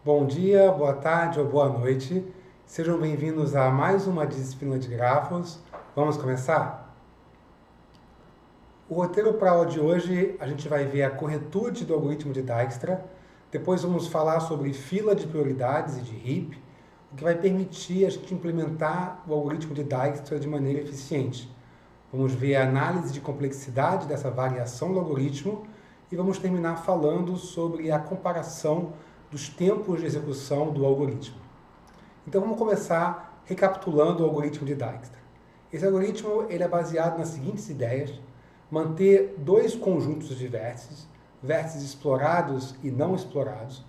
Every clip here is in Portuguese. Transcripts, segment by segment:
Bom dia, boa tarde ou boa noite. Sejam bem-vindos a mais uma disciplina de grafos. Vamos começar? O roteiro para a aula de hoje, a gente vai ver a corretude do algoritmo de Dijkstra. Depois vamos falar sobre fila de prioridades e de heap, o que vai permitir a gente implementar o algoritmo de Dijkstra de maneira eficiente. Vamos ver a análise de complexidade dessa variação do algoritmo e vamos terminar falando sobre a comparação dos tempos de execução do algoritmo. Então vamos começar recapitulando o algoritmo de Dijkstra. Esse algoritmo ele é baseado nas seguintes ideias: manter dois conjuntos de vértices, vértices explorados e não explorados,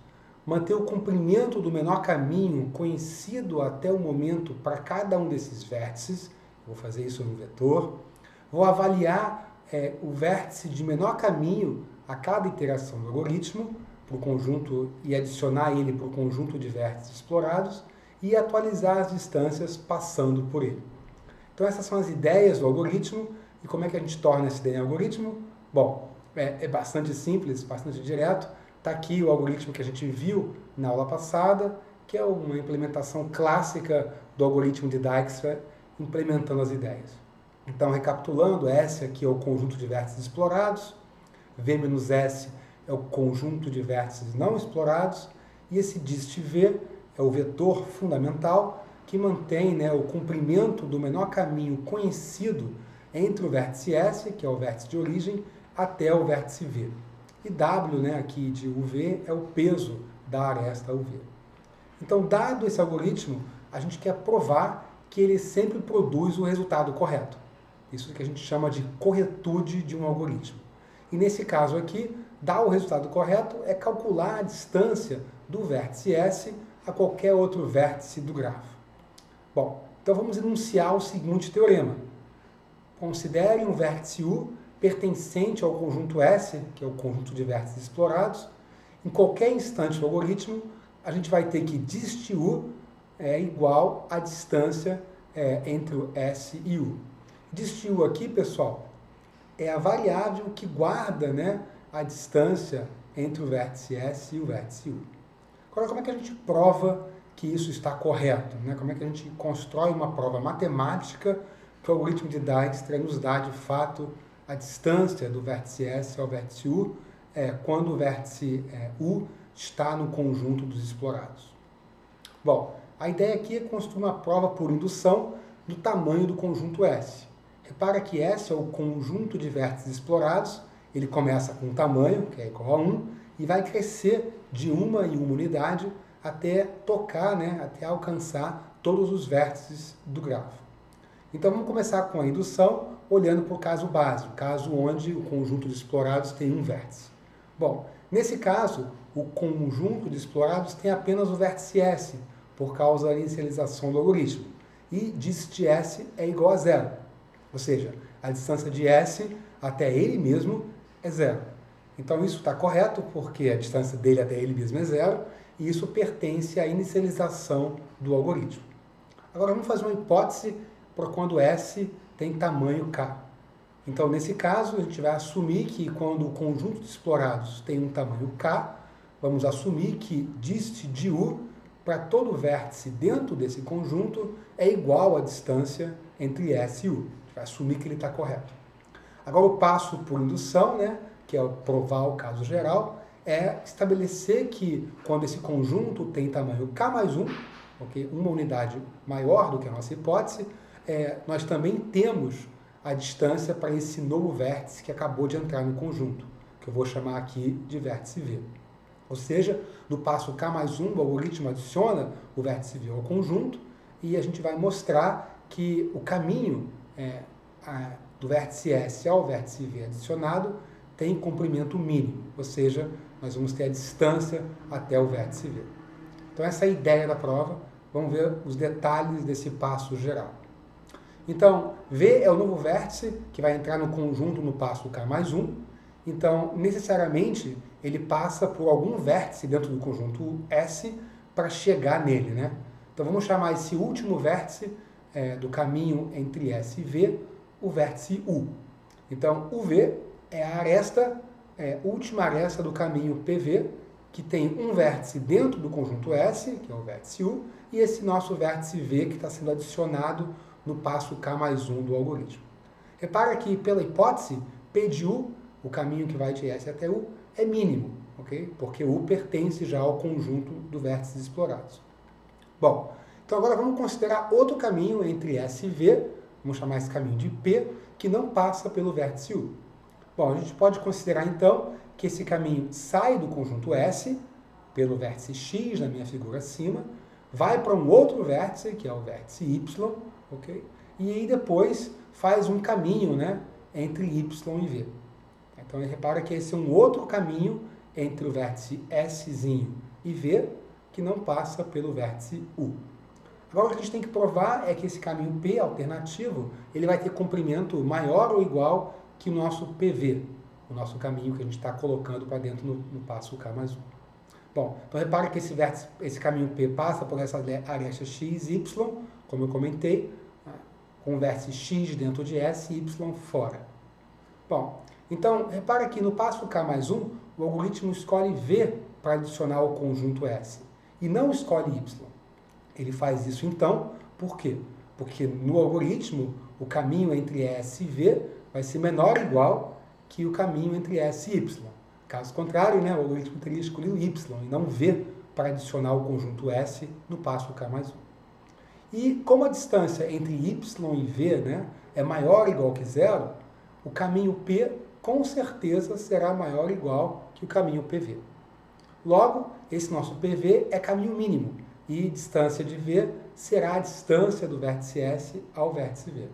manter o comprimento do menor caminho conhecido até o momento para cada um desses vértices. Vou fazer isso no vetor. Vou avaliar o vértice de menor caminho a cada iteração do algoritmo para o conjunto e adicionar ele para o conjunto de vértices explorados e atualizar as distâncias passando por ele. Então essas são as ideias do algoritmo. E como é que a gente torna essa ideia em algoritmo? Bom, é bastante simples, bastante direto. Está aqui o algoritmo que a gente viu na aula passada, que é uma implementação clássica do algoritmo de Dijkstra, implementando as ideias. Então, recapitulando, S aqui é o conjunto de vértices explorados, V menos S é o conjunto de vértices não explorados, e esse dist V é o vetor fundamental que mantém o comprimento do menor caminho conhecido entre o vértice S, que é o vértice de origem, até o vértice V. E W, aqui de UV, é o peso da aresta UV. Então, dado esse algoritmo, a gente quer provar que ele sempre produz o resultado correto. Isso que a gente chama de corretude de um algoritmo. E nesse caso aqui, dar o resultado correto é calcular a distância do vértice S a qualquer outro vértice do grafo. Bom, então vamos enunciar o seguinte teorema. Considere um vértice U pertencente ao conjunto S, que é o conjunto de vértices explorados. Em qualquer instante do algoritmo, a gente vai ter que dist U é igual à distância entre o S e U. Dist U aqui, pessoal, é a variável que guarda a distância entre o vértice S e o vértice U. Agora, como é que a gente prova que isso está correto? Como é que a gente constrói uma prova matemática que o algoritmo de Dijkstra nos dá, de fato, a distância do vértice S ao vértice U quando o vértice U está no conjunto dos explorados? Bom, a ideia aqui é construir uma prova por indução do tamanho do conjunto S. Repara que S é o conjunto de vértices explorados, ele começa com um tamanho, que é igual a 1, e vai crescer de uma em uma unidade até tocar, até alcançar todos os vértices do grafo. Então vamos começar com a indução, olhando para o caso básico, caso onde o conjunto de explorados tem um vértice. Bom, nesse caso, o conjunto de explorados tem apenas o vértice S, por causa da inicialização do algoritmo, e dist S é igual a zero. Ou seja, a distância de S até ele mesmo é zero. Então isso está correto, porque a distância dele até ele mesmo é zero, e isso pertence à inicialização do algoritmo. Agora vamos fazer uma hipótese para quando S tem tamanho K. Então, nesse caso, a gente vai assumir que quando o conjunto de explorados tem um tamanho K, vamos assumir que dist de U para todo vértice dentro desse conjunto é igual à distância entre S e U. A gente vai assumir que ele está correto. Agora, o passo por indução, que é provar o caso geral, é estabelecer que quando esse conjunto tem tamanho K mais 1, uma unidade maior do que a nossa hipótese, nós também temos a distância para esse novo vértice que acabou de entrar no conjunto, que eu vou chamar aqui de vértice V. Ou seja, no passo K mais 1, o algoritmo adiciona o vértice V ao conjunto e a gente vai mostrar que o caminho do vértice S ao vértice V adicionado tem comprimento mínimo, ou seja, nós vamos ter a distância até o vértice V. Então essa é a ideia da prova. Vamos ver os detalhes desse passo geral. Então, V é o novo vértice que vai entrar no conjunto no passo K mais 1. Então, necessariamente, ele passa por algum vértice dentro do conjunto S para chegar nele, Então, vamos chamar esse último vértice do caminho entre S e V o vértice U. Então, o V é a última aresta do caminho PV que tem um vértice dentro do conjunto S, que é o vértice U, e esse nosso vértice V que está sendo adicionado no passo K mais 1 do algoritmo. Repara que, pela hipótese, P de U, o caminho que vai de S até U, é mínimo, ok? Porque U pertence já ao conjunto do vértices explorados. Bom, então agora vamos considerar outro caminho entre S e V, vamos chamar esse caminho de P, que não passa pelo vértice U. Bom, a gente pode considerar então que esse caminho sai do conjunto S, pelo vértice X na minha figura acima, vai para um outro vértice, que é o vértice Y, ok? E aí depois faz um caminho, né, entre Y e V. Então repara que esse é um outro caminho entre o vértice Szinho e V, que não passa pelo vértice U. Agora o que a gente tem que provar é que esse caminho P alternativo, ele vai ter comprimento maior ou igual que o nosso PV, o nosso caminho que a gente está colocando para dentro no passo K mais 1. Bom, então repara que esse caminho P passa por essa aresta x, y, como eu comentei, com o vértice x dentro de S e y fora. Bom, então repara que no passo K mais 1, o algoritmo escolhe V para adicionar ao conjunto S, e não escolhe Y. Ele faz isso então, por quê? Porque no algoritmo, o caminho entre S e V vai ser menor ou igual que o caminho entre S e Y. Caso contrário, né, o algoritmo teria escolhido Y e não V para adicionar o conjunto S no passo K mais 1. E como a distância entre Y e V, né, é maior ou igual que zero, o caminho P com certeza será maior ou igual que o caminho PV. Logo, esse nosso PV é caminho mínimo e distância de V será a distância do vértice S ao vértice V.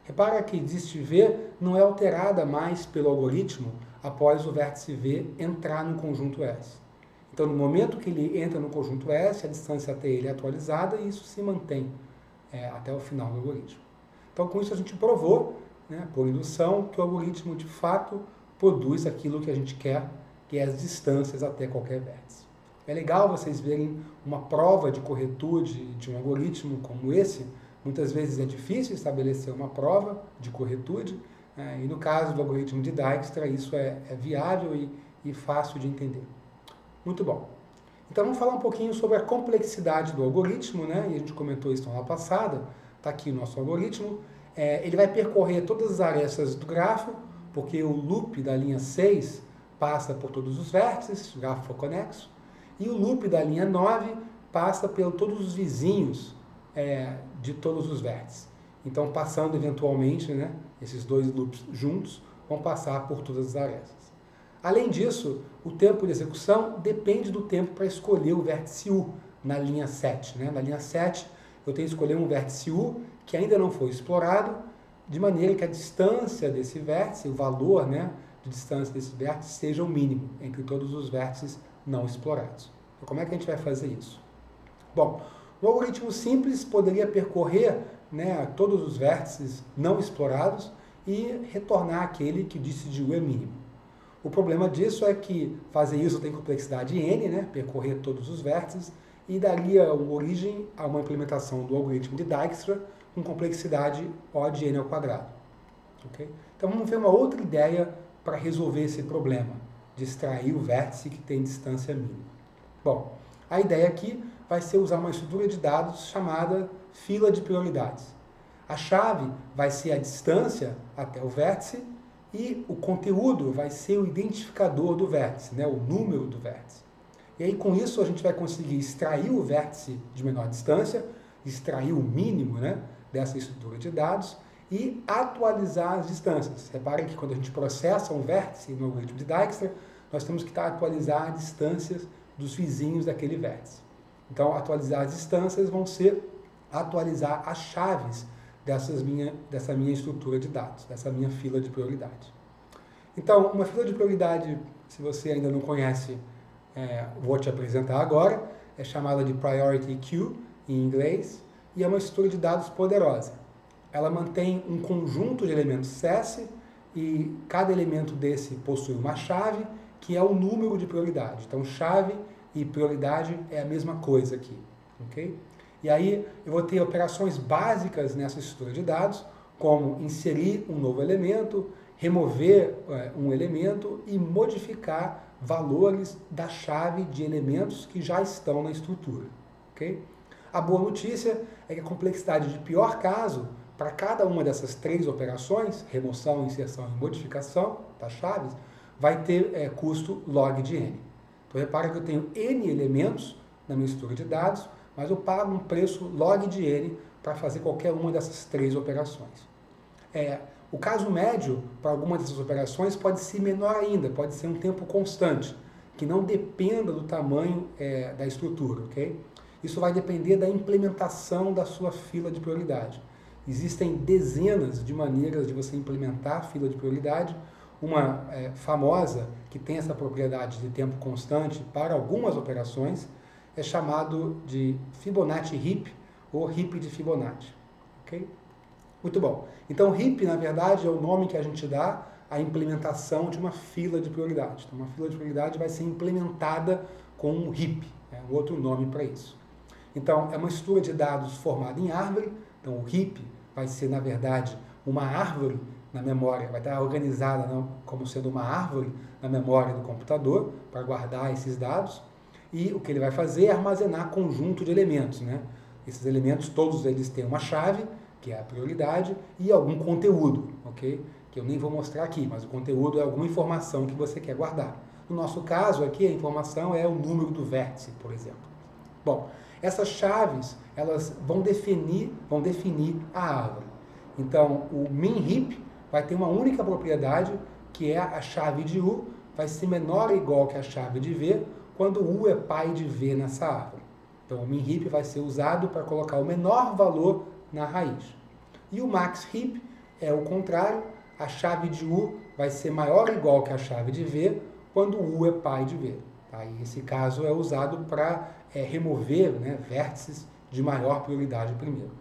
Repara que dist V não é alterada mais pelo algoritmo após o vértice V entrar no conjunto S. Então, no momento que ele entra no conjunto S, a distância até ele é atualizada e isso se mantém até o final do algoritmo. Então, com isso a gente provou, né, por indução, que o algoritmo de fato produz aquilo que a gente quer, que é as distâncias até qualquer vértice. É legal vocês verem uma prova de corretude de um algoritmo como esse. Muitas vezes é difícil estabelecer uma prova de corretude, e no caso do algoritmo de Dijkstra, isso é viável e fácil de entender. Muito bom. Então vamos falar um pouquinho sobre a complexidade do algoritmo, né? E a gente comentou isso na aula passada, está aqui o nosso algoritmo. Ele vai percorrer todas as arestas do grafo, porque o loop da linha 6 passa por todos os vértices, o grafo for conexo, e o loop da linha 9 passa por todos os vizinhos de todos os vértices. Então, passando eventualmente, né, esses dois loops juntos, vão passar por todas as arestas. Além disso, o tempo de execução depende do tempo para escolher o vértice U na linha 7. Né? Na linha 7, eu tenho que escolher um vértice U que ainda não foi explorado, de maneira que a distância desse vértice, o valor, né, de distância desse vértice, seja o mínimo entre todos os vértices não explorados. Então, como é que a gente vai fazer isso? Bom, o algoritmo simples poderia percorrer, né, todos os vértices não explorados e retornar aquele que disse de U é mínimo. O problema disso é que fazer isso tem complexidade n, né, percorrer todos os vértices, e daria origem a uma implementação do algoritmo de Dijkstra com complexidade O de n ao quadrado. Okay? Então vamos ver uma outra ideia para resolver esse problema, de extrair o vértice que tem distância mínima. Bom, a ideia aqui vai ser usar uma estrutura de dados chamada fila de prioridades. A chave vai ser a distância até o vértice e o conteúdo vai ser o identificador do vértice, né, o número do vértice. E aí com isso a gente vai conseguir extrair o vértice de menor distância, extrair o mínimo, né, dessa estrutura de dados e atualizar as distâncias. Reparem que quando a gente processa um vértice no algoritmo de Dijkstra, nós temos que atualizar as distâncias dos vizinhos daquele vértice. Então, atualizar as distâncias vão ser atualizar as chaves dessa minha estrutura de dados, dessa minha fila de prioridade. Então, uma fila de prioridade, se você ainda não conhece, vou te apresentar agora, é chamada de Priority Queue, em inglês, e é uma estrutura de dados poderosa. Ela mantém um conjunto de elementos SES e cada elemento desse possui uma chave, que é o número de prioridade. Então, chave e prioridade é a mesma coisa aqui, ok? E aí eu vou ter operações básicas nessa estrutura de dados, como inserir um novo elemento, remover um elemento e modificar valores da chave de elementos que já estão na estrutura. Okay? A boa notícia é que a complexidade de pior caso, para cada uma dessas três operações, remoção, inserção e modificação das chaves, vai ter custo log de n. Então repara que eu tenho n elementos na minha estrutura de dados, mas eu pago um preço log de n para fazer qualquer uma dessas três operações. O caso médio para alguma dessas operações pode ser menor ainda, pode ser um tempo constante, que não dependa do tamanho da estrutura, ok? Isso vai depender da implementação da sua fila de prioridade. Existem dezenas de maneiras de você implementar a fila de prioridade. Uma famosa, que tem essa propriedade de tempo constante para algumas operações, é chamado de Fibonacci Heap ou Heap de Fibonacci. Okay? Muito bom. Então, Heap, na verdade, é o nome que a gente dá à implementação de uma fila de prioridade. Então, uma fila de prioridade vai ser implementada com um Heap, um outro nome para isso. Então, é uma estrutura de dados formada em árvore. Então, o Heap vai ser, na verdade, uma árvore na memória, vai estar organizada como sendo uma árvore na memória do computador para guardar esses dados. E o que ele vai fazer é armazenar conjunto de elementos, né? Esses elementos, todos eles têm uma chave, que é a prioridade, e algum conteúdo, ok? Que eu nem vou mostrar aqui, mas o conteúdo é alguma informação que você quer guardar. No nosso caso aqui, a informação é o número do vértice, por exemplo. Bom, essas chaves, elas vão definir a árvore. Então, o min heap vai ter uma única propriedade, que é a chave de U, vai ser menor ou igual que a chave de V, quando U é pai de V nessa árvore. Então, o min heap vai ser usado para colocar o menor valor na raiz. E o max heap é o contrário, a chave de U vai ser maior ou igual que a chave de V, quando U é pai de V. Tá? E esse caso é usado para remover vértices de maior prioridade primeiro.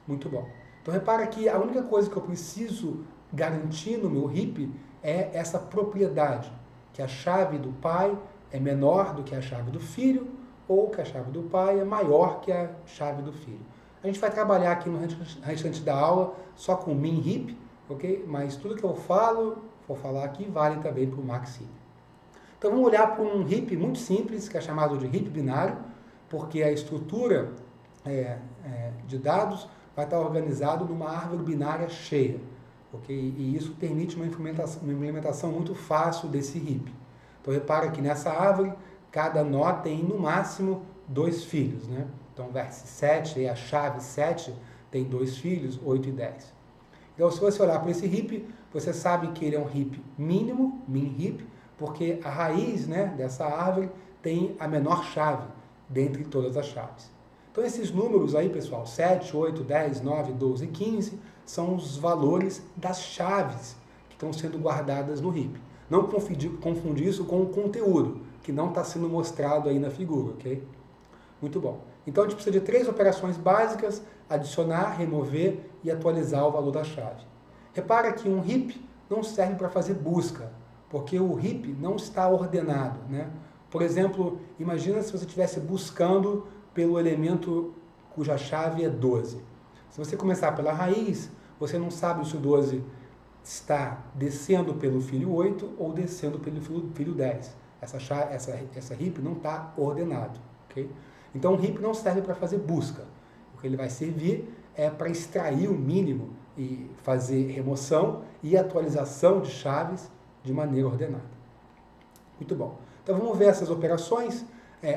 Muito bom. Então, repara que a única coisa que eu preciso garantir no meu heap é essa propriedade, que a chave do pai é menor do que a chave do filho, ou que a chave do pai é maior que a chave do filho. A gente vai trabalhar aqui no restante da aula só com min heap, ok? Mas tudo que eu vou falar aqui, vale também para o max heap. Então vamos olhar para um heap muito simples, que é chamado de heap binário, porque a estrutura de dados vai estar organizado numa árvore binária cheia, ok? E isso permite uma implementação muito fácil desse heap. Então repara que nessa árvore, cada nó tem no máximo 2 filhos, né? Então o vértice 7 e a chave 7 tem 2 filhos, 8 e 10. Então se você olhar para esse heap, você sabe que ele é um heap mínimo, min heap, porque a raiz dessa árvore tem a menor chave dentre todas as chaves. Então esses números aí, pessoal, 7, 8, 10, 9, 12 e 15, são os valores das chaves que estão sendo guardadas no heap. Não confundir isso com o conteúdo, que não está sendo mostrado aí na figura, ok? Muito bom. Então a gente precisa de 3 operações básicas: adicionar, remover e atualizar o valor da chave. Repara que um heap não serve para fazer busca, porque o heap não está ordenado, né? Por exemplo, imagina se você estivesse buscando pelo elemento cuja chave é 12. Se você começar pela raiz, você não sabe se o 12 está descendo pelo filho 8 ou descendo pelo filho 10. Essa heap não está ordenado, ok? Então o heap não serve para fazer busca. O que ele vai servir é para extrair o mínimo e fazer remoção e atualização de chaves de maneira ordenada. Muito bom. Então vamos ver essas operações.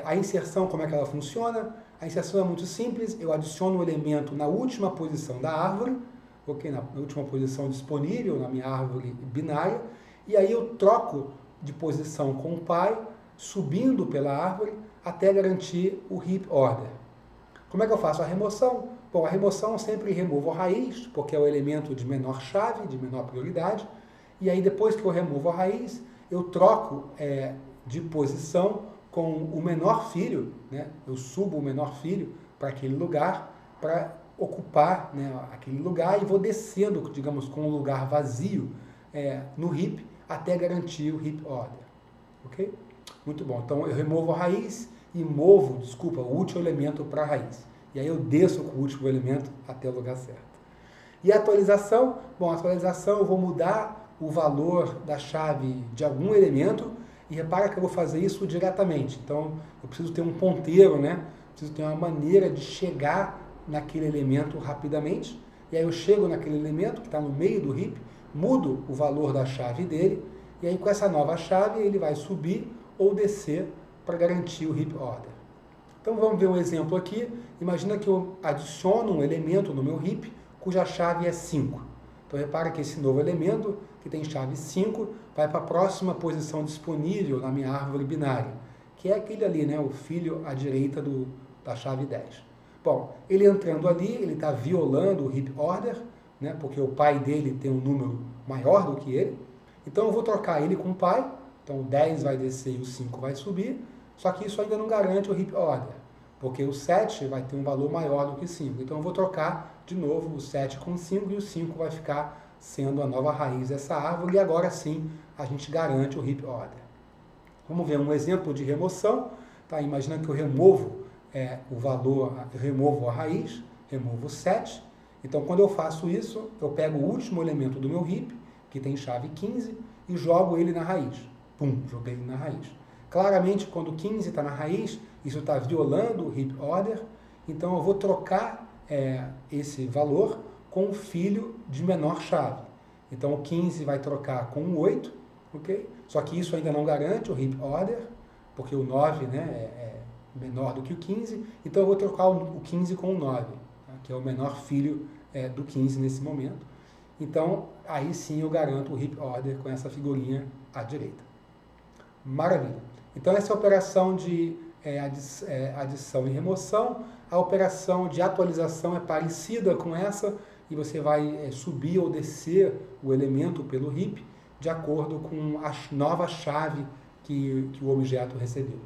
A inserção, como é que ela funciona? A inserção é muito simples. Eu adiciono o elemento na última posição da árvore, okay? Na última posição disponível na minha árvore binária, e aí eu troco de posição com o pai, subindo pela árvore, até garantir o heap order. Como é que eu faço a remoção? Bom, a remoção eu sempre removo a raiz, porque é o elemento de menor chave, de menor prioridade, e aí depois que eu removo a raiz, eu troco de posição com o menor filho, né? Eu subo o menor filho para aquele lugar, para ocupar aquele lugar, e vou descendo, digamos, com um lugar vazio no heap, até garantir o heap order. Ok? Muito bom. Então eu removo a raiz e movo, o último elemento para a raiz. E aí eu desço com o último elemento até o lugar certo. E a atualização? Bom, a atualização eu vou mudar o valor da chave de algum elemento, e repara que eu vou fazer isso diretamente. Então, eu preciso ter um ponteiro, né? Preciso ter uma maneira de chegar naquele elemento rapidamente. E aí eu chego naquele elemento que está no meio do heap, mudo o valor da chave dele, e aí com essa nova chave ele vai subir ou descer para garantir o heap order. Então vamos ver um exemplo aqui. Imagina que eu adiciono um elemento no meu heap cuja chave é 5. Então repara que esse novo elemento, que tem chave 5, vai para a próxima posição disponível na minha árvore binária, que é aquele ali, né, o filho à direita da chave 10. Bom, ele entrando ali, ele está violando o heap order, né, porque o pai dele tem um número maior do que ele. Então eu vou trocar ele com o pai, então o 10 vai descer e o 5 vai subir, só que isso ainda não garante o heap order, porque o 7 vai ter um valor maior do que 5. Então eu vou trocar de novo o 7 com o 5 e o 5 vai ficar sendo a nova raiz dessa árvore, e agora sim a gente garante o heap order. Vamos ver um exemplo de remoção. Tá? Imagina que eu removo o valor, eu removo a raiz, removo o 7. Então quando eu faço isso, eu pego o último elemento do meu heap, que tem chave 15, e jogo ele na raiz. Pum, joguei ele na raiz. Claramente, quando 15 está na raiz, isso está violando o heap order, então eu vou trocar esse valor com o filho de menor chave. Então o 15 vai trocar com o 8, ok? Só que isso ainda não garante o heap order, porque o 9, né, é menor do que o 15, então eu vou trocar o 15 com o 9, tá? Que é o menor filho do 15 nesse momento. Então aí sim eu garanto o heap order com essa figurinha à direita. Maravilha! Então essa é a operação de adição e remoção. A operação de atualização é parecida com essa, e você vai subir ou descer o elemento pelo heap de acordo com a nova chave que o objeto recebeu.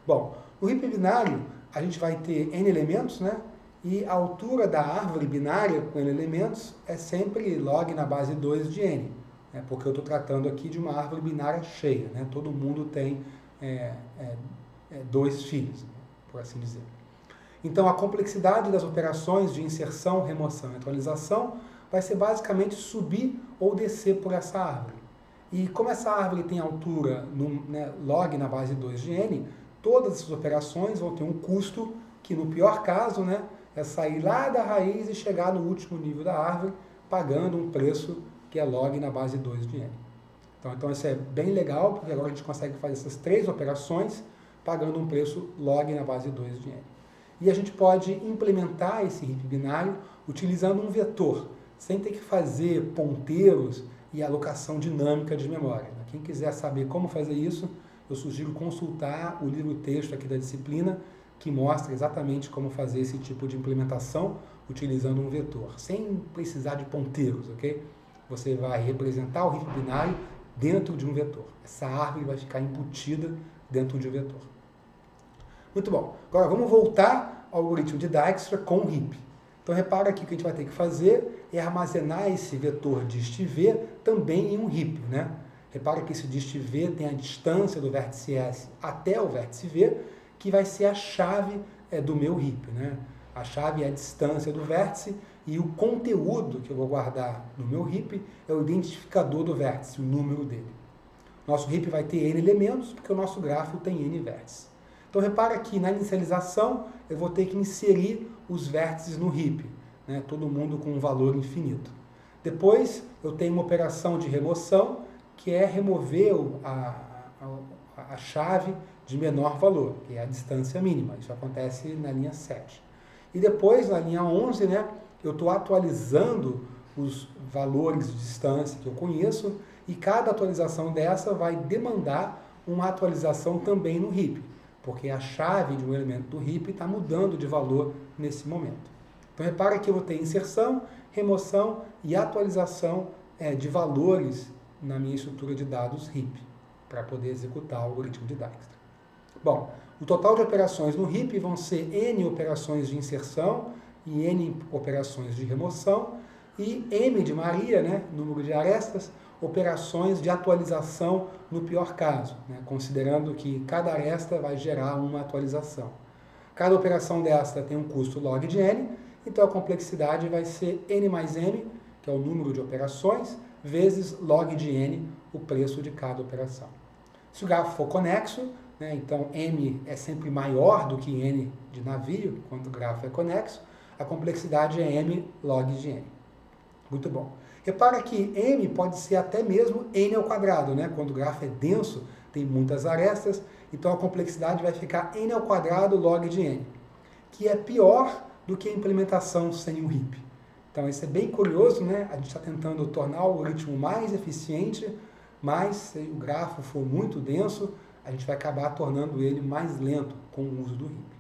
Bom, no heap binário a gente vai ter n elementos, né? E a altura da árvore binária com n elementos é sempre log na base 2 de n, né? Porque eu estou tratando aqui de uma árvore binária cheia, né? Todo mundo tem 2 filhos, por assim dizer. Então, a complexidade das operações de inserção, remoção e atualização vai ser basicamente subir ou descer por essa árvore. E como essa árvore tem altura log na base 2 de n, todas essas operações vão ter um custo que, no pior caso, né, é sair lá da raiz e chegar no último nível da árvore, pagando um preço que é log na base 2 de n. Então isso é bem legal, porque agora a gente consegue fazer essas 3 operações pagando um preço log na base 2 de n. E a gente pode implementar esse heap binário utilizando um vetor, sem ter que fazer ponteiros e alocação dinâmica de memória. Quem quiser saber como fazer isso, eu sugiro consultar o livro-texto aqui da disciplina, que mostra exatamente como fazer esse tipo de implementação utilizando um vetor, sem precisar de ponteiros, ok? Você vai representar o heap binário dentro de um vetor. Essa árvore vai ficar embutida dentro de um vetor. Muito bom. Agora vamos voltar ao algoritmo de Dijkstra com o heap. Então repara aqui que o que a gente vai ter que fazer é armazenar esse vetor dist_v também em um heap, né? Repara que esse dist_v tem a distância do vértice S até o vértice V, que vai ser a chave do meu heap, né? A chave é a distância do vértice e o conteúdo que eu vou guardar no meu heap é o identificador do vértice, o número dele. Nosso heap vai ter n elementos, porque o nosso grafo tem n vértices. Então repara que na inicialização eu vou ter que inserir os vértices no heap, né? Todo mundo com um valor infinito. Depois eu tenho uma operação de remoção, que é remover a chave de menor valor, que é a distância mínima. Isso acontece na linha 7. E depois, na linha 11, né, eu estou atualizando os valores de distância que eu conheço, e cada atualização dessa vai demandar uma atualização também no heap, porque a chave de um elemento do heap está mudando de valor nesse momento. Então repara que eu vou ter inserção, remoção e atualização de valores na minha estrutura de dados heap, para poder executar o algoritmo de Dijkstra. Bom, o total de operações no heap vão ser n operações de inserção e n operações de remoção, e M de Maria, né, número de arestas, operações de atualização no pior caso, né, considerando que cada aresta vai gerar uma atualização. Cada operação desta tem um custo log de n, então a complexidade vai ser n mais m, que é o número de operações, vezes log de n, o preço de cada operação. Se o gráfico for conexo, né, então m é sempre maior do que n de navio, quando o gráfico é conexo, a complexidade é m log de n. Muito bom. Repara que m pode ser até mesmo n ao quadrado, né? Quando o gráfico é denso, tem muitas arestas, então a complexidade vai ficar n ao quadrado log de n, que é pior do que a implementação sem o HIP. Então isso é bem curioso, né? A gente está tentando tornar o algoritmo mais eficiente, mas se o gráfico for muito denso, a gente vai acabar tornando ele mais lento com o uso do HIP.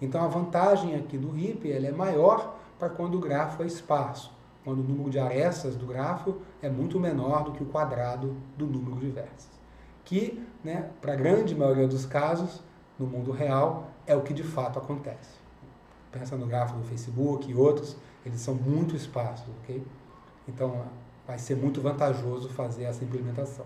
Então a vantagem aqui do HIP ela é maior para quando o gráfico é esparso, quando o número de arestas do gráfico é muito menor do que o quadrado do número de vértices. Que, né, para a grande maioria dos casos, no mundo real, é o que de fato acontece. Pensa no gráfico do Facebook e outros, eles são muito esparsos, ok? Então vai ser muito vantajoso fazer essa implementação.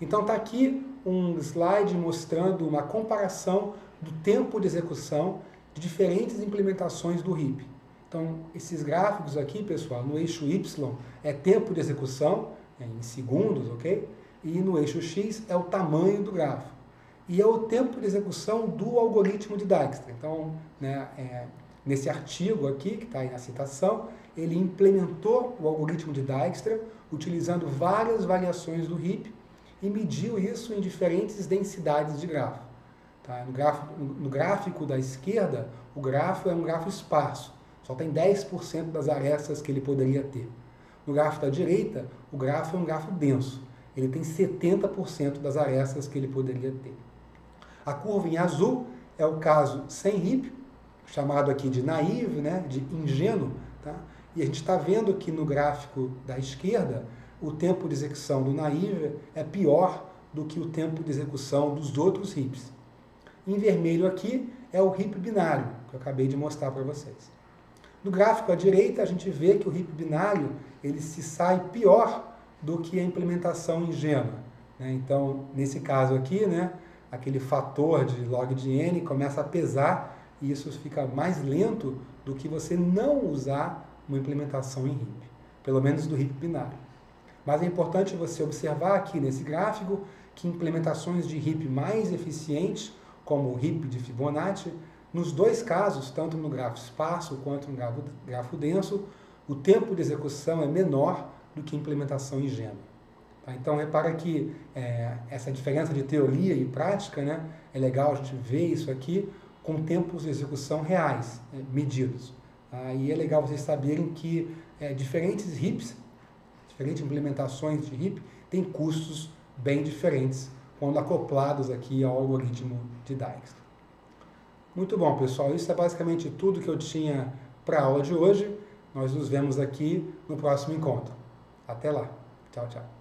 Então está aqui um slide mostrando uma comparação do tempo de execução de diferentes implementações do HIP. Então, esses gráficos aqui, pessoal, no eixo Y é tempo de execução, em segundos, ok? E no eixo X é o tamanho do gráfico. E é o tempo de execução do algoritmo de Dijkstra. Então, né, nesse artigo aqui, que está aí na citação, ele implementou o algoritmo de Dijkstra utilizando várias variações do HIP e mediu isso em diferentes densidades de grafo. Tá? No gráfico da esquerda, o grafo é um grafo esparso. Só tem 10% das arestas que ele poderia ter. No gráfico da direita, o grafo é um grafo denso. Ele tem 70% das arestas que ele poderia ter. A curva em azul é o caso sem HIP, chamado aqui de naive, né, de ingênuo. Tá? E a gente está vendo que no gráfico da esquerda, o tempo de execução do naive é pior do que o tempo de execução dos outros HIPs. Em vermelho aqui é o HIP binário, que eu acabei de mostrar para vocês. No gráfico à direita, a gente vê que o HIP binário ele se sai pior do que a implementação ingênua. Né? Então, nesse caso aqui, né, aquele fator de log de n começa a pesar e isso fica mais lento do que você não usar uma implementação em HIP, pelo menos do HIP binário. Mas é importante você observar aqui nesse gráfico que implementações de HIP mais eficientes, como o HIP de Fibonacci, nos dois casos, tanto no gráfico esparso quanto no gráfico denso, o tempo de execução é menor do que a implementação ingênua. Tá? Então, repara que essa diferença de teoria e prática, né, é legal a gente ver isso aqui com tempos de execução reais, medidos. Tá? E é legal vocês saberem que diferentes HIPs, diferentes implementações de HIP, têm custos bem diferentes quando acoplados aqui ao algoritmo de Dijkstra. Muito bom, pessoal. Isso é basicamente tudo que eu tinha para a aula de hoje. Nós nos vemos aqui no próximo encontro. Até lá. Tchau, tchau.